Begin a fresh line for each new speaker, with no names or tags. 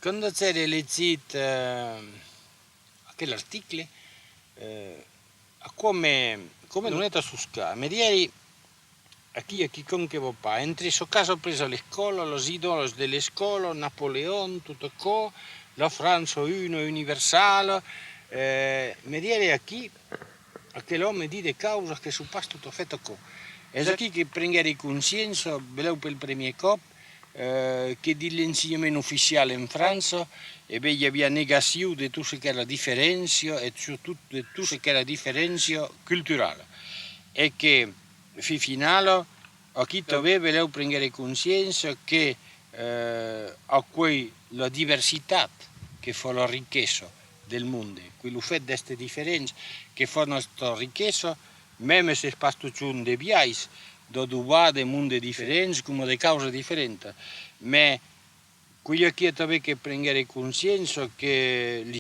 Quando c'è leggito quell'articolo, come non è su sca, ieri a chiunque va pa, entri su casa ho preso le scuole, los idolos delle scuole, Napoleon, tutto co, la Francia uno, universale, ieri a chi, a che l'uomo di le cause che su pas tutto fatto co. E da chi che prendere coscienza, bello per il premier cop, che di l'insegnamento ufficiale in Francia, e beh, il y a negazione di tutto che è la differenza e soprattutto di tutto che è la differenza culturale. E che finale a chi doveva prendere coscienza che a cui la diversità che fa la ricchezza del mondo, quello fatto di queste differenze che fa la nostra ricchezza, même se spasto giù dei biais, da due mondi differenti, come delle cause differenti, ma quello che deve prendere coscienza che